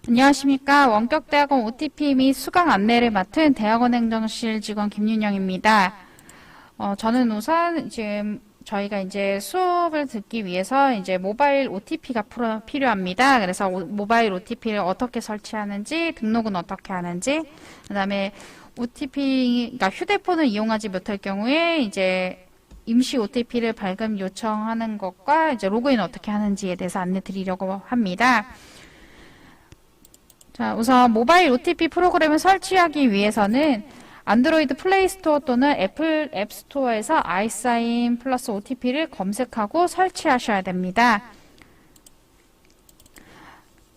안녕하십니까. 원격대학원 OTP 및 수강 안내를 맡은 대학원 행정실 직원 김윤영입니다. 저는 우선 지금 저희가 이제 수업을 듣기 위해서 이제 모바일 OTP가 필요합니다. 그래서 모바일 OTP를 어떻게 설치하는지, 등록은 어떻게 하는지, 그다음에 OTP가 휴대폰을 이용하지 못할 경우에 이제 임시 OTP를 발급 요청하는 것과 이제 로그인 어떻게 하는지에 대해서 안내 드리려고 합니다. 자, 우선 모바일 OTP 프로그램을 설치하기 위해서는 안드로이드 플레이 스토어 또는 애플 앱 스토어에서 아이사인 플러스 OTP를 검색하고 설치하셔야 됩니다.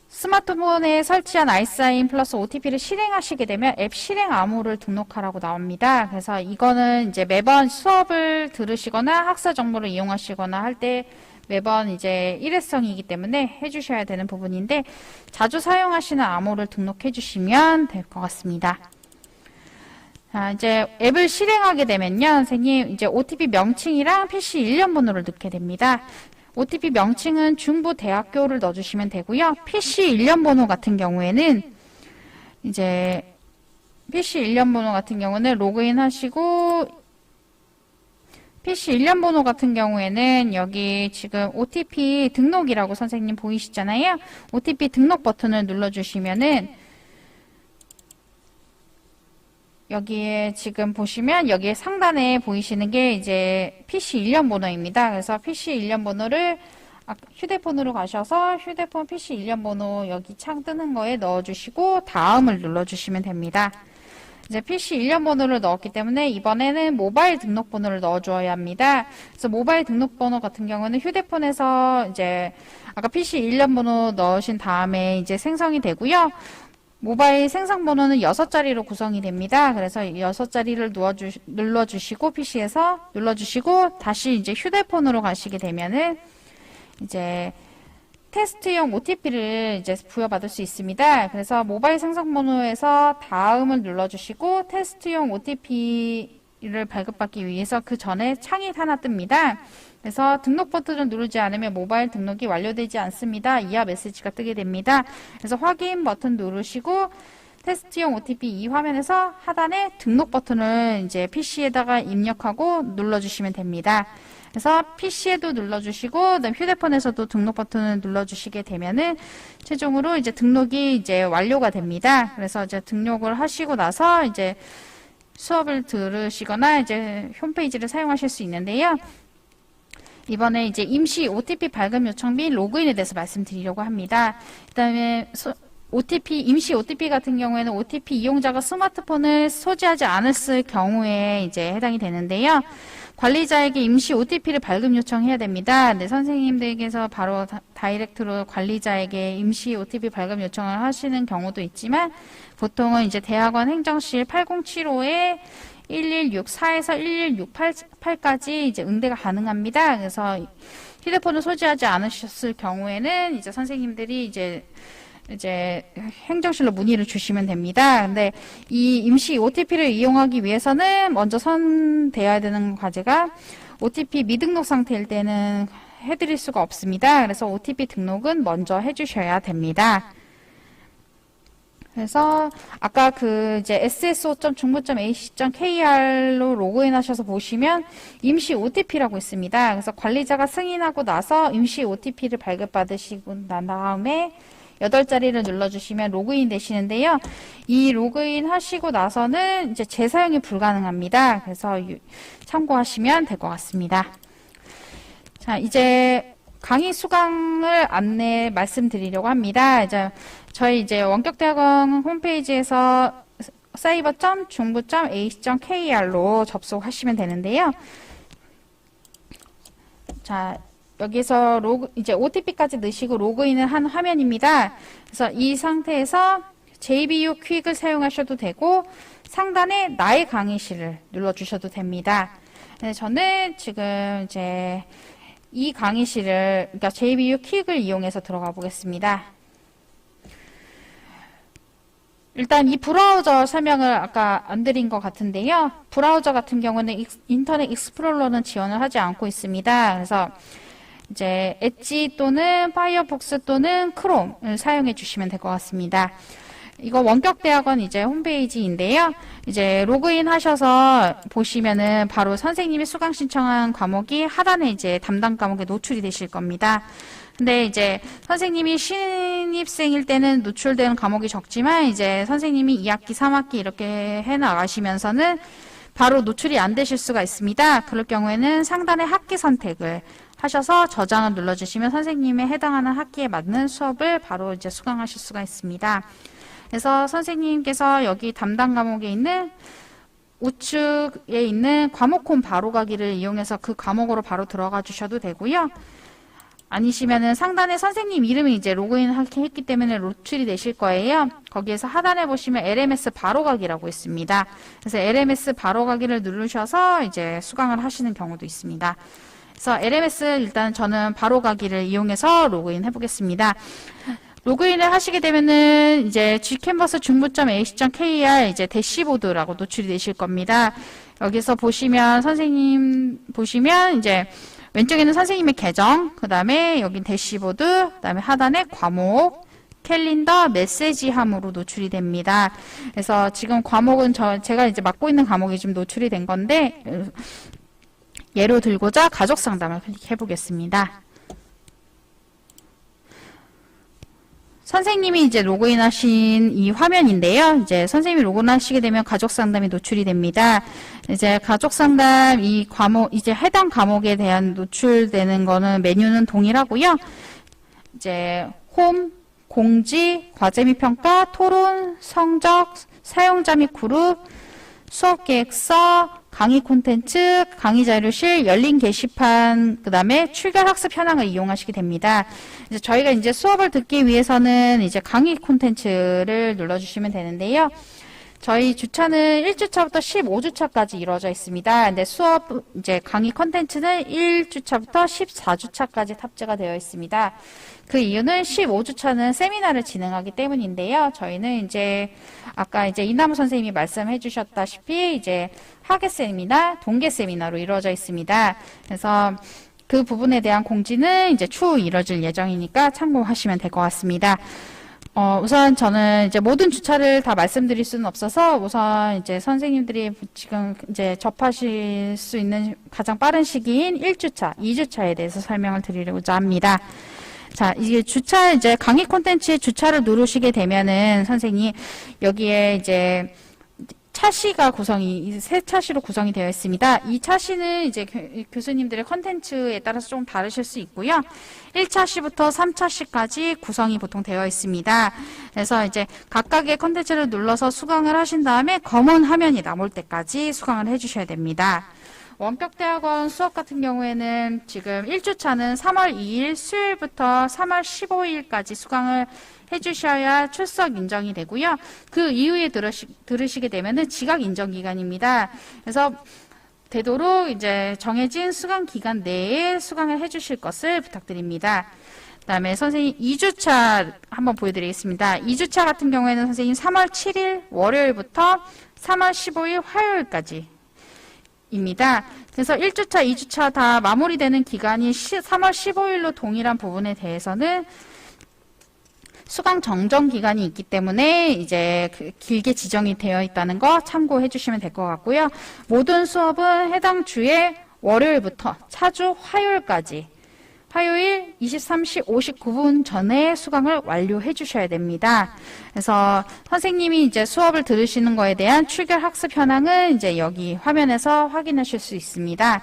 스마트폰에 설치한 아이사인 플러스 OTP를 실행하시게 되면 앱 실행 암호를 등록하라고 나옵니다. 그래서 이거는 이제 매번 수업을 들으시거나 학사 정보를 이용하시거나 할 때 매번 이제 일회성이기 때문에 해주셔야 되는 부분인데 자주 사용하시는 암호를 등록해 주시면 될 것 같습니다. 자, 이제 앱을 실행하게 되면요, 선생님, 이제 OTP 명칭이랑 PC 일련 번호를 넣게 됩니다. OTP 명칭은 중부대학교를 넣어주시면 되고요. PC 일련 번호 같은 경우에는 이제 PC 일련 번호 같은 경우는 로그인 하시고 PC 일련 번호 같은 경우에는 여기 지금 OTP 등록이라고 선생님 보이시잖아요. OTP 등록 버튼을 눌러주시면은 여기에 지금 보시면 여기에 상단에 보이시는 게 이제 PC 일련 번호입니다. 그래서 PC 일련 번호를 휴대폰으로 가셔서 휴대폰 PC 일련 번호 여기 창 뜨는 거에 넣어주시고 다음을 눌러주시면 됩니다. 이제 PC 일련 번호를 넣었기 때문에 이번에는 모바일 등록번호를 넣어줘야 합니다. 그래서 모바일 등록번호 같은 경우는 휴대폰에서 이제 아까 PC 일련 번호 넣으신 다음에 이제 생성이 되고요. 모바일 생성번호는 6자리로 구성이 됩니다. 그래서 6자리를 눌러주시고 PC에서 눌러주시고 다시 이제 휴대폰으로 가시게 되면은 이제 테스트용 OTP를 이제 부여받을 수 있습니다. 그래서 모바일 생성번호에서 다음을 눌러주시고 테스트용 OTP를 발급받기 위해서 그 전에 창이 하나 뜹니다. 그래서 등록 버튼을 누르지 않으면 모바일 등록이 완료되지 않습니다. 이하 메시지가 뜨게 됩니다. 그래서 확인 버튼 누르시고 테스트용 OTP 이 화면에서 하단에 등록 버튼을 이제 PC에다가 입력하고 눌러주시면 됩니다. 그래서 PC에도 눌러주시고, 그다음 휴대폰에서도 등록 버튼을 눌러주시게 되면은 최종으로 이제 등록이 이제 완료가 됩니다. 그래서 이제 등록을 하시고 나서 이제 수업을 들으시거나 이제 홈페이지를 사용하실 수 있는데요. 이번에 이제 임시 OTP 발급 요청 및 로그인에 대해서 말씀드리려고 합니다. 그다음에 임시 OTP 같은 경우에는 OTP 이용자가 스마트폰을 소지하지 않았을 경우에 이제 해당이 되는데요. 관리자에게 임시 OTP를 발급 요청해야 됩니다. 네, 선생님들께서 바로 다이렉트로 관리자에게 임시 OTP 발급 요청을 하시는 경우도 있지만 보통은 이제 대학원 행정실 8075에 1164에서 1168까지 이제 응대가 가능합니다. 그래서 휴대폰을 소지하지 않으셨을 경우에는 이제 선생님들이 이제 행정실로 문의를 주시면 됩니다. 근데 이 임시 OTP를 이용하기 위해서는 먼저 선되어야 되는 과제가 OTP 미등록 상태일 때는 해드릴 수가 없습니다. 그래서 OTP 등록은 먼저 해주셔야 그래서 아까 그 이제 sso.중부.ac.kr로 로그인하셔서 보시면 임시 OTP라고 있습니다. 그래서 관리자가 승인하고 나서 임시 OTP를 발급받으시고 난 다음에 8자리를 눌러주시면 로그인 되시는데요. 이 로그인 하시고 나서는 이제 재사용이 불가능합니다. 그래서 참고하시면 될 것 같습니다. 자, 이제 강의 수강을 말씀드리려고 합니다. 저희 원격대학원 홈페이지에서 cyber.중부.ac.kr로 접속하시면 되는데요. 자, 여기서 이제 OTP까지 넣으시고 로그인을 한 화면입니다. 그래서 이 상태에서 JBU 퀵을 사용하셔도 되고 상단에 나의 강의실을 눌러주셔도 됩니다. 네, 저는 지금 이제 이 강의실을 그러니까 JBU 퀵을 이용해서 들어가 보겠습니다. 일단 이 브라우저 설명을 아까 안 드린 것 같은데요. 브라우저 같은 경우는 인터넷 익스플로러는 지원을 하지 않고 있습니다. 그래서 이제 엣지 또는 파이어폭스 또는 크롬을 사용해 주시면 될 것 같습니다. 이거 원격대학원 이제 홈페이지인데요. 이제 로그인 하셔서 보시면은 바로 선생님이 수강 신청한 과목이 하단에 이제 담당 과목에 노출이 되실 겁니다. 근데 이제 선생님이 신입생일 때는 노출되는 과목이 적지만 이제 선생님이 2학기, 3학기 이렇게 해 나가시면서는 바로 노출이 안 되실 수가 있습니다. 그럴 경우에는 상단에 학기 선택을 하셔서 저장을 눌러주시면 선생님의 해당하는 학기에 맞는 수업을 바로 이제 수강하실 수가 있습니다. 그래서 선생님께서 여기 담당 과목에 있는 우측에 있는 과목홈 바로가기를 이용해서 그 과목으로 바로 들어가 주셔도 되고요. 아니시면은 상단에 선생님 이름이 이제 로그인 했기 때문에 노출이 되실 거예요. 거기에서 하단에 보시면 LMS 바로가기라고 있습니다. 그래서 LMS 바로가기를 누르셔서 이제 수강을 하시는 경우도 있습니다. 그래서 LMS 일단 저는 바로가기를 이용해서 로그인 해보겠습니다. 로그인을 하시게 되면은 이제 gcanvas 중부.ac.kr 이제 대시보드라고 노출이 되실 겁니다. 여기서 보시면 선생님 보시면 이제 왼쪽에는 선생님의 계정, 그 다음에 여긴 대시보드, 그 다음에 하단에 과목, 캘린더, 메시지함으로 노출이 됩니다. 그래서 지금 과목은 제가 이제 맡고 있는 과목이 좀 노출이 된 건데 예로 들고자 가족 상담을 클릭해 보겠습니다. 선생님이 이제 로그인하신 이 화면인데요. 이제 선생님이 로그인하시게 되면 가족 상담이 노출이 됩니다. 이제 가족 상담 이 과목 이제 해당 과목에 대한 노출되는 거는 메뉴는 동일하고요. 이제 홈, 공지, 과제 및 평가, 토론, 성적, 사용자 및 그룹, 수업 계획서, 강의 콘텐츠, 강의 자료실, 열린 게시판, 그 다음에 출결 학습 현황을 이용하시게 됩니다. 이제 저희가 이제 수업을 듣기 위해서는 이제 강의 콘텐츠를 눌러주시면 되는데요. 저희 주차는 1주차부터 15주차까지 이루어져 있습니다. 근데 수업 이제 강의 콘텐츠는 1주차부터 14주차까지 탑재가 되어 있습니다. 그 이유는 15주차는 세미나를 진행하기 때문인데요. 저희는 이제 아까 이제 이나무 선생님이 말씀해 주셨다시피 이제 학예 세미나, 동계 세미나로 이루어져 있습니다. 그래서 그 부분에 대한 공지는 이제 추후 이루어질 예정이니까 참고하시면 될 것 같습니다. 우선 저는 이제 모든 주차를 다 말씀드릴 수는 없어서 우선 이제 선생님들이 지금 이제 접하실 수 있는 가장 빠른 시기인 1주차, 2주차에 대해서 설명을 드리려고자 합니다. 자, 이게 주차, 이제 강의 콘텐츠의 주차를 누르시게 되면은 선생님 여기에 이제 차시가 세 차시로 구성이 되어 있습니다. 이 차시는 이제 교수님들의 컨텐츠에 따라서 좀 다르실 수 있고요. 1차시부터 3차시까지 구성이 보통 되어 있습니다. 그래서 이제 각각의 컨텐츠를 눌러서 수강을 하신 다음에 검은 화면이 나올 때까지 수강을 해주셔야 됩니다. 원격대학원 수업 같은 경우에는 지금 1주차는 3월 2일 수요일부터 3월 15일까지 수강을 해주셔야 출석 인정이 되고요. 그 이후에 들으시게 되면은 지각 인정 기간입니다. 그래서 되도록 이제 정해진 수강 기간 내에 수강을 해주실 것을 부탁드립니다. 그다음에 선생님 2주차 한번 보여드리겠습니다. 2주차 같은 경우에는 선생님 3월 7일 월요일부터 3월 15일 화요일까지 입니다. 그래서 1주차, 2주차 다 마무리되는 기간이 3월 15일로 동일한 부분에 대해서는 수강 정정 기간이 있기 때문에 이제 길게 지정이 되어 있다는 거 참고해 주시면 될 것 같고요. 모든 수업은 해당 주에 월요일부터 차주 화요일까지 화요일 23시 59분 전에 수강을 완료해 주셔야 됩니다. 그래서 선생님이 이제 수업을 들으시는 거에 대한 출결 학습 현황은 이제 여기 화면에서 확인하실 수 있습니다.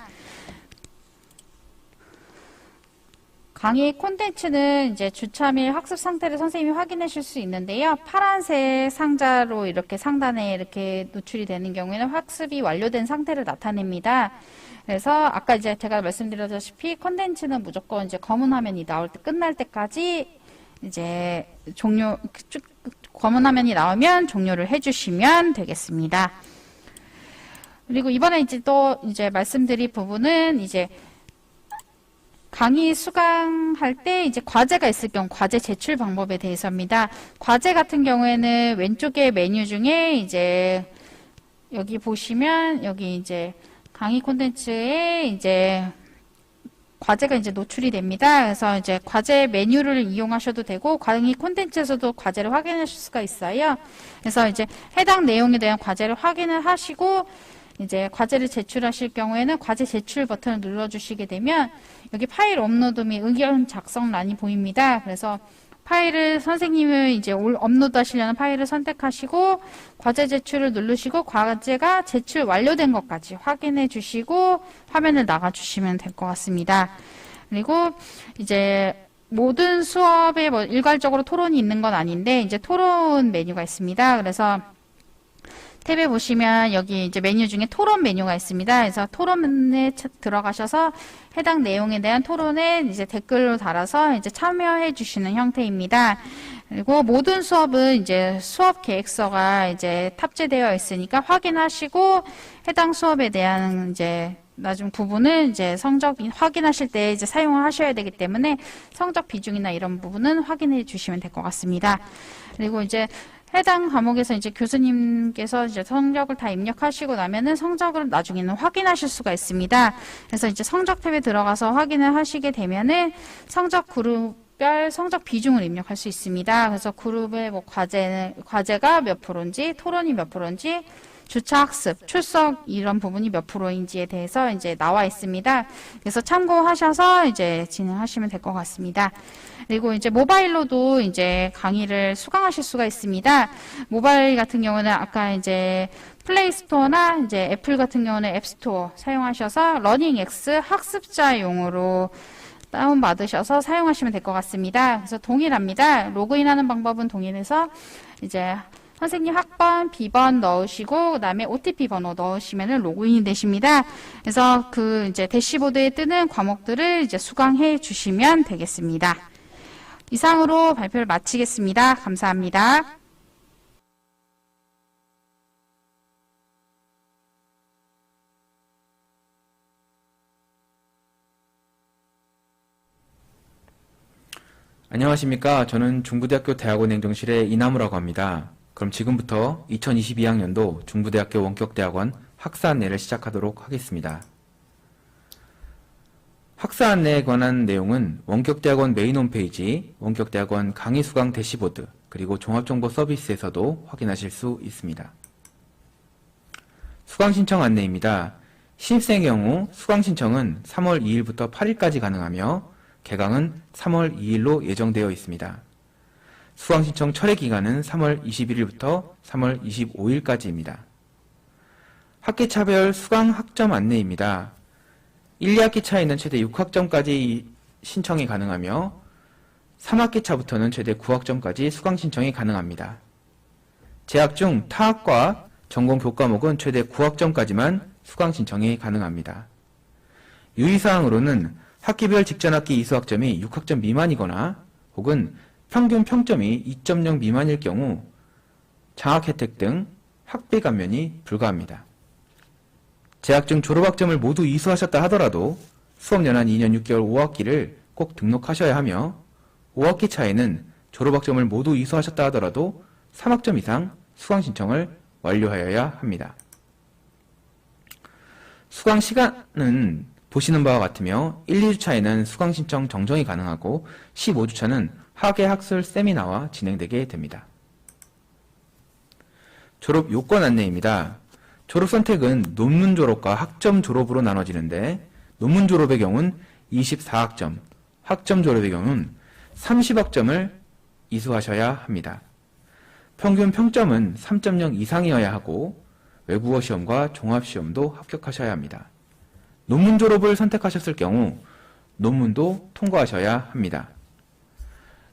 강의 콘텐츠는 이제 주차 및 학습 상태를 선생님이 확인하실 수 있는데요. 파란색 상자로 이렇게 상단에 이렇게 노출이 되는 경우에는 학습이 완료된 상태를 나타냅니다. 그래서 아까 이제 제가 말씀드렸다시피 콘텐츠는 무조건 이제 검은 화면이 나올 때 끝날 때까지 이제 검은 화면이 나오면 종료를 해주시면 되겠습니다. 그리고 이번에 이제 또 이제 말씀드릴 부분은 이제 강의 수강할 때 이제 과제가 있을 경우 과제 제출 방법에 대해서입니다. 과제 같은 경우에는 왼쪽에 메뉴 중에 이제 여기 보시면 여기 이제 강의 콘텐츠에 이제 과제가 이제 노출이 됩니다. 그래서 이제 과제 메뉴를 이용하셔도 되고 강의 콘텐츠에서도 과제를 확인하실 수가 있어요. 그래서 이제 해당 내용에 대한 과제를 확인을 하시고 이제 과제를 제출하실 경우에는 과제 제출 버튼을 눌러주시게 되면 여기 파일 업로드 및 의견 작성란이 보입니다. 그래서 파일을 선생님을 이제 업로드 하시려는 파일을 선택하시고 과제 제출을 누르시고 과제가 제출 완료된 것까지 확인해 주시고 화면을 나가 주시면 될 것 같습니다. 그리고 이제 모든 수업에 뭐 일괄적으로 토론이 있는 건 아닌데 이제 토론 메뉴가 있습니다. 그래서 탭에 보시면 여기 이제 메뉴 중에 토론 메뉴가 있습니다. 그래서 토론에 들어가셔서 해당 내용에 대한 토론에 이제 댓글로 달아서 이제 참여해 주시는 형태입니다. 그리고 모든 수업은 이제 수업 계획서가 이제 탑재되어 있으니까 확인하시고 해당 수업에 대한 이제 나중 부분을 이제 성적 확인하실 때 이제 사용을 하셔야 되기 때문에 성적 비중이나 이런 부분은 확인해 주시면 될 것 같습니다. 그리고 이제 해당 과목에서 이제 교수님께서 이제 성적을 다 입력하시고 나면은 성적을 나중에는 확인하실 수가 있습니다. 그래서 이제 성적 탭에 들어가서 확인을 하시게 되면은 성적 그룹별 성적 비중을 입력할 수 있습니다. 그래서 그룹의 뭐 과제가 몇 프로인지, 토론이 몇 프로인지, 주차 학습, 출석 이런 부분이 몇 프로인지에 대해서 이제 나와 있습니다. 그래서 참고하셔서 이제 진행하시면 될 것 같습니다. 그리고 이제 모바일로도 이제 강의를 수강하실 수가 있습니다. 모바일 같은 경우는 아까 이제 플레이 스토어나 이제 애플 같은 경우는 앱 스토어 사용하셔서 러닝X 학습자용으로 다운받으셔서 사용하시면 될 것 같습니다. 그래서 동일합니다. 로그인하는 방법은 동일해서 이제 선생님 학번, 비번 넣으시고 그다음에 OTP 번호 넣으시면 로그인이 되십니다. 그래서 그 이제 대시보드에 뜨는 과목들을 이제 수강해 주시면 되겠습니다. 이상으로 발표를 마치겠습니다. 감사합니다. 안녕하십니까. 저는 중부대학교 대학원행정실의 이나무라고 합니다. 그럼 지금부터 2022학년도 중부대학교 원격대학원 학사 안내를 시작하도록 하겠습니다. 학사 안내에 관한 내용은 원격대학원 메인 홈페이지, 원격대학원 강의 수강 대시보드, 그리고 종합정보 서비스에서도 확인하실 수 있습니다. 수강 신청 안내입니다. 신입생의 경우 수강 신청은 3월 2일부터 8일까지 가능하며 개강은 3월 2일로 예정되어 있습니다. 수강 신청 철회 기간은 3월 21일부터 3월 25일까지입니다. 학기차별 수강 학점 안내입니다. 1, 2학기 차에는 최대 6학점까지 신청이 가능하며 3학기 차부터는 최대 9학점까지 수강 신청이 가능합니다. 재학 중 타학과 전공 교과목은 최대 9학점까지만 수강 신청이 가능합니다. 유의사항으로는 학기별 직전 학기 이수학점이 6학점 미만이거나 혹은 평균 평점이 2.0 미만일 경우 장학 혜택 등 학비 감면이 불가합니다. 재학 중 졸업학점을 모두 이수하셨다 하더라도 수업연한 2년 6개월 5학기를 꼭 등록하셔야 하며 5학기 차에는 졸업학점을 모두 이수하셨다 하더라도 3학점 이상 수강 신청을 완료하여야 합니다. 수강 시간은 보시는 바와 같으며 1, 2주차에는 수강 신청 정정이 가능하고 15주차는 학예 학술 세미나와 진행되게 됩니다. 졸업 요건 안내입니다. 졸업 선택은 논문 졸업과 학점 졸업으로 나눠지는데 논문 졸업의 경우는 24학점, 학점 졸업의 경우는 30학점을 이수하셔야 합니다. 평균 평점은 3.0 이상이어야 하고 외국어 시험과 종합시험도 합격하셔야 합니다. 논문 졸업을 선택하셨을 경우 논문도 통과하셔야 합니다.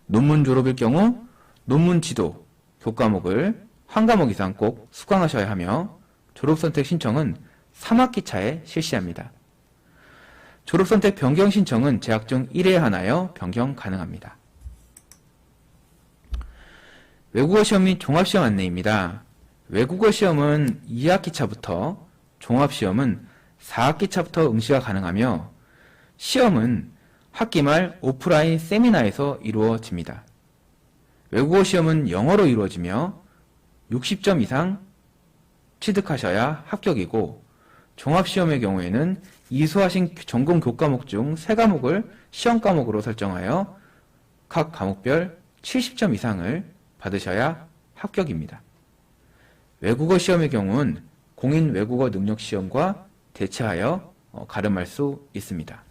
논문 졸업일 경우 논문 지도, 교과목을 한 과목 이상 꼭 수강하셔야 하며 졸업선택 신청은 3학기 차에 실시합니다. 졸업선택 변경 신청은 재학 중 1회에 하나여 변경 가능합니다. 외국어 시험 및 종합시험 안내입니다. 외국어 시험은 2학기 차부터, 종합시험은 4학기 차부터 응시가 가능하며 시험은 학기 말 오프라인 세미나에서 이루어집니다. 외국어 시험은 영어로 이루어지며 60점 이상 취득하셔야 합격이고 종합시험의 경우에는 이수하신 전공 교과목 중 3과목을 시험 과목으로 설정하여 각 과목별 70점 이상을 받으셔야 합격입니다. 외국어 시험의 경우는 공인 외국어 능력 시험과 대체하여 가름할 수 있습니다.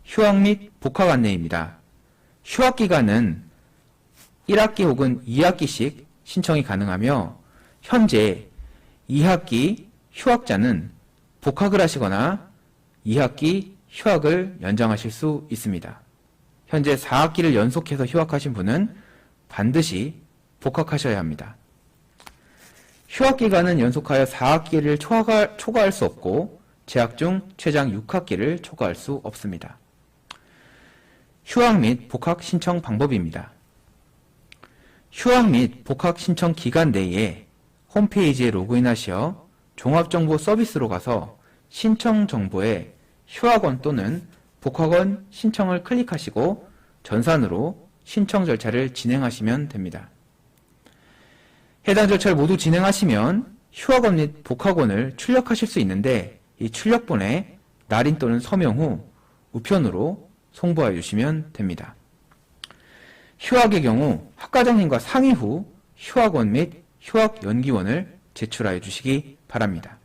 휴학 및 복학 안내입니다. 휴학 기간은 1학기 혹은 2학기씩 신청이 가능하며 현재 2학기 휴학자는 복학을 하시거나 2학기 휴학을 연장하실 수 있습니다. 현재 4학기를 연속해서 휴학하신 분은 반드시 복학하셔야 합니다. 휴학 기간은 연속하여 4학기를 초과할 수 없고 재학 중 최장 6학기를 초과할 수 없습니다. 휴학 및 복학 신청 방법입니다. 휴학 및 복학 신청 기간 내에 홈페이지에 로그인하시어 종합정보 서비스로 가서 신청 정보에 휴학원 또는 복학원 신청을 클릭하시고 전산으로 신청 절차를 진행하시면 됩니다. 해당 절차를 모두 진행하시면 휴학원 및 복학원을 출력하실 수 있는데 이 출력본에 날인 또는 서명 후 우편으로 송부해 주시면 됩니다. 휴학의 경우 학과장님과 상의 후 휴학원 및 휴학연기원을 제출하여 주시기 바랍니다.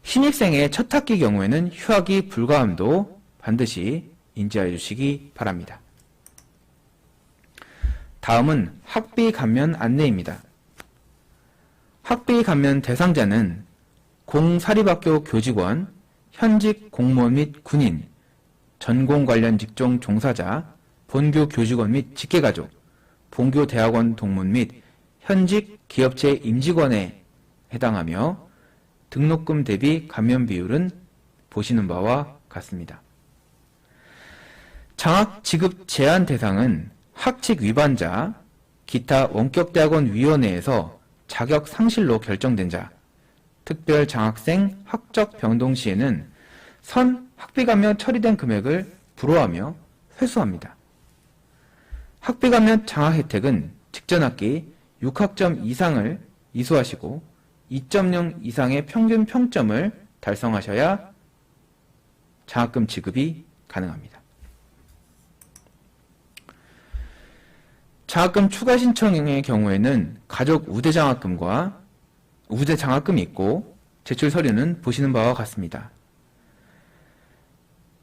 신입생의 첫 학기 경우에는 휴학이 불가함도 반드시 인지하여 주시기 바랍니다. 다음은 학비 감면 안내입니다. 학비 감면 대상자는 공사립학교 교직원, 현직 공무원 및 군인, 전공 관련 직종 종사자, 본교 교직원 및 직계가족, 본교 대학원 동문 및 현직 기업체 임직원에 해당하며 등록금 대비 감면 비율은 보시는 바와 같습니다. 장학 지급 제한 대상은 학칙 위반자, 기타 원격대학원위원회에서 자격 상실로 결정된 자, 특별 장학생 학적 변동 시에는 선 학비 감면 처리된 금액을 불허하며 회수합니다. 학비 감면 장학 혜택은 직전 학기 6학점 이상을 이수하시고 2.0 이상의 평균 평점을 달성하셔야 장학금 지급이 가능합니다. 장학금 추가 신청의 경우에는 가족 우대 장학금과 우대 장학금이 있고 제출 서류는 보시는 바와 같습니다.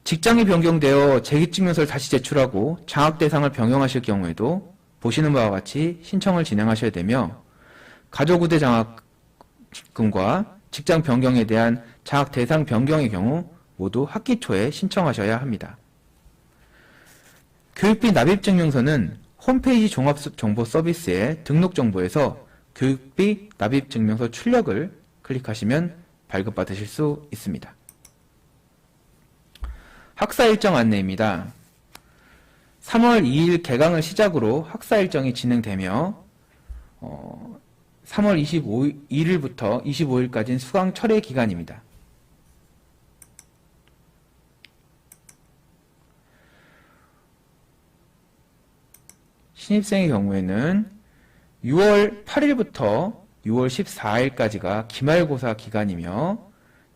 직장이 변경되어 재직증명서를 다시 제출하고 장학 대상을 변경하실 경우에도 보시는 바와 같이 신청을 진행하셔야 되며 가족 우대 장학금과 직장 변경에 대한 장학 대상 변경의 경우 모두 학기 초에 신청하셔야 합니다. 교육비 납입증명서는 홈페이지 종합정보 서비스의 등록 정보에서 교육비 납입증명서 출력을 클릭하시면 발급받으실 수 있습니다. 학사 일정 안내입니다. 3월 2일 개강을 시작으로 학사 일정이 진행되며 3월 21일부터 25일까지는 수강 철회 기간입니다. 신입생의 경우에는 6월 8일부터 6월 14일까지가 기말고사 기간이며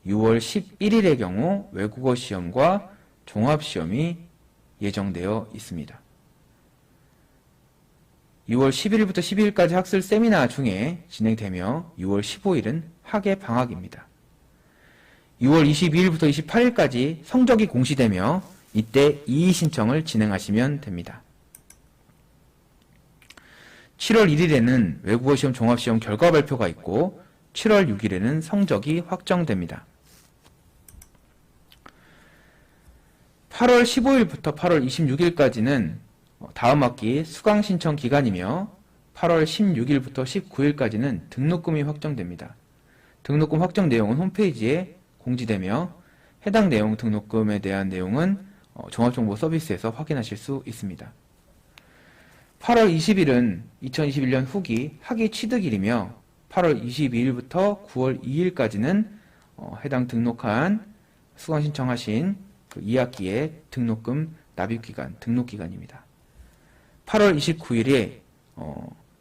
6월 11일의 경우 외국어 시험과 종합시험이 예정되어 있습니다. 6월 11일부터 12일까지 학술 세미나 중에 진행되며 6월 15일은 학예 방학입니다. 6월 22일부터 28일까지 성적이 공시되며 이때 이의 신청을 진행하시면 됩니다. 7월 1일에는 외국어 시험 종합시험 결과 발표가 있고 7월 6일에는 성적이 확정됩니다. 8월 15일부터 8월 26일까지는 다음 학기 수강 신청 기간이며 8월 16일부터 19일까지는 등록금이 확정됩니다. 등록금 확정 내용은 홈페이지에 공지되며 해당 내용 등록금에 대한 내용은 종합정보 서비스에서 확인하실 수 있습니다. 8월 20일은 2021년 후기 학위 취득일이며 8월 22일부터 9월 2일까지는 해당 등록한 수강 신청하신 그 2학기의 등록금 납입기간, 등록기간입니다. 8월 29일에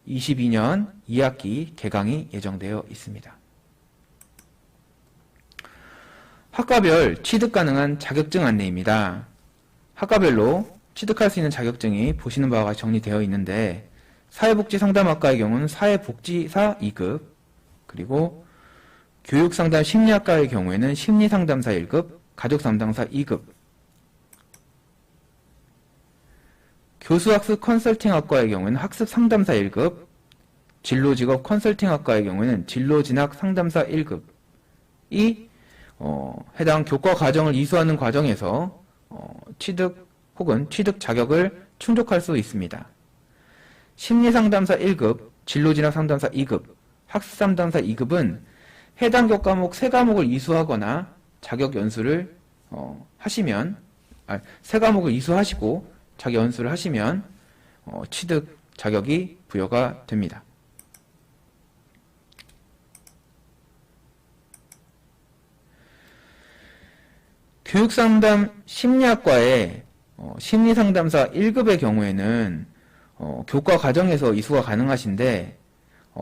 22년 2학기 개강이 예정되어 있습니다. 학과별 취득 가능한 자격증 안내입니다. 학과별로 취득할 수 있는 자격증이 보시는 바와 같이 정리되어 있는데 사회복지상담학과의 경우는 사회복지사 2급, 그리고 교육상담 심리학과의 경우에는 심리상담사 1급, 가족상담사 2급, 교수학습 컨설팅학과의 경우에는 학습상담사 1급, 진로직업 컨설팅학과의 경우에는 진로진학 상담사 1급이 해당 교과 과정을 이수하는 과정에서 취득 혹은 취득 자격을 충족할 수 있습니다. 심리상담사 1급, 진로진학 상담사 2급, 학습상담사 2급은 해당 교과목 3과목을 이수하거나 자격 연수를 하시면, 3과목을 이수하시고 자격 연수를 하시면 취득 자격이 부여가 됩니다. 교육상담 심리학과의 심리상담사 1급의 경우에는 교과 과정에서 이수가 가능하신데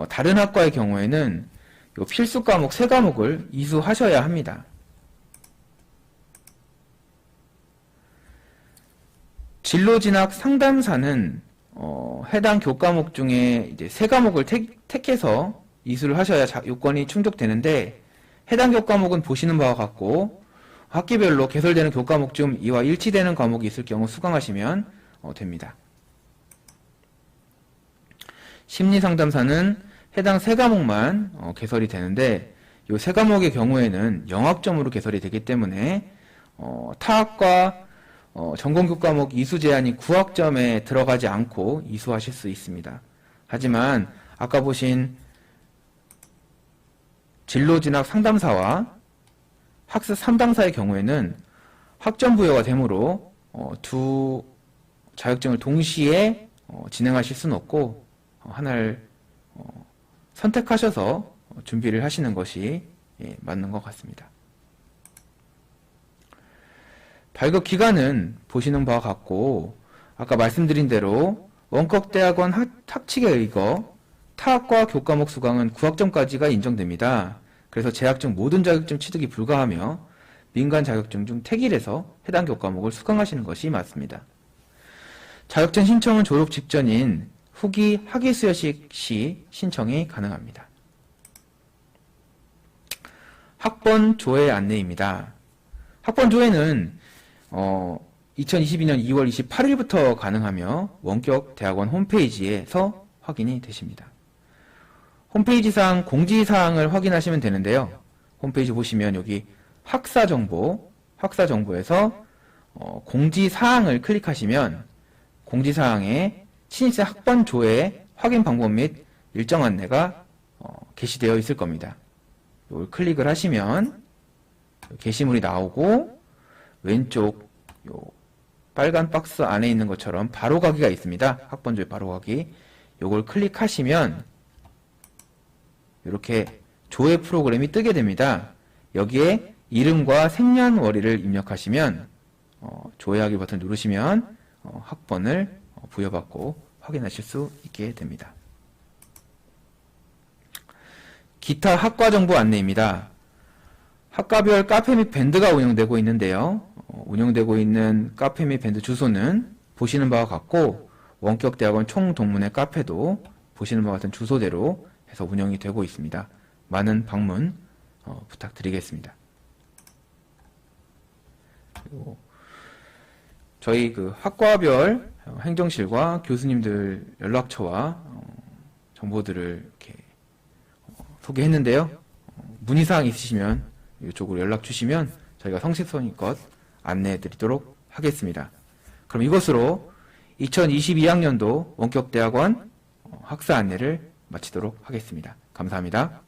다른 학과의 경우에는 요 필수 과목 3과목을 이수하셔야 합니다. 진로진학 상담사는 해당 교과목 중에 이제 3과목을 택해서 이수를 하셔야 요건이 충족되는데 해당 교과목은 보시는 바와 같고 학기별로 개설되는 교과목 중 이와 일치되는 과목이 있을 경우 수강하시면 됩니다. 심리상담사는 해당 3과목만 개설이 되는데 이 3과목의 경우에는 영학점으로 개설이 되기 때문에 타학과 전공교과목 이수 제한이 9학점에 들어가지 않고 이수하실 수 있습니다. 하지만 아까 보신 진로진학 상담사와 학습 상담사의 경우에는 학점 부여가 되므로 두 자격증을 동시에 진행하실 수는 없고 하나를 선택하셔서 준비를 하시는 것이 맞는 것 같습니다. 발급 기간은 보시는 바와 같고 아까 말씀드린 대로 원격대학원 학칙에 의거 타학과 교과목 수강은 9학점까지가 인정됩니다. 그래서 재학 중 모든 자격증 취득이 불가하며 민간 자격증 중 택일해서 해당 교과목을 수강하시는 것이 맞습니다. 자격증 신청은 졸업 직전인 후기 학위수여식 시 신청이 가능합니다. 학번 조회 안내입니다. 학번 조회는 2022년 2월 28일부터 가능하며 원격 대학원 홈페이지에서 확인이 되십니다. 홈페이지상 공지사항을 확인하시면 되는데요. 홈페이지 보시면 여기 학사정보에서 공지사항을 클릭하시면 공지사항에 신입생 학번 조회 확인 방법 및 일정 안내가 게시되어 있을 겁니다. 이걸 클릭을 하시면 게시물이 나오고 왼쪽 요 빨간 박스 안에 있는 것처럼 바로가기가 있습니다. 학번 조회 바로가기. 요걸 클릭하시면 이렇게 조회 프로그램이 뜨게 됩니다. 여기에 이름과 생년월일을 입력하시면 조회하기 버튼 누르시면 학번을 부여받고 확인하실 수 있게 됩니다. 기타 학과 정보 안내입니다. 학과별 카페 및 밴드가 운영되고 있는데요. 운영되고 있는 카페 및 밴드 주소는 보시는 바와 같고 원격대학원 총동문회 카페도 보시는 바와 같은 주소대로 해서 운영이 되고 있습니다. 많은 방문 부탁드리겠습니다. 그리고 저희 그 학과별 행정실과 교수님들 연락처와 정보들을 이렇게 소개했는데요. 문의사항 있으시면 이쪽으로 연락 주시면 저희가 성실성의껏 안내해 드리도록 하겠습니다. 그럼 이것으로 2022학년도 원격대학원 학사 안내를 마치도록 하겠습니다. 감사합니다.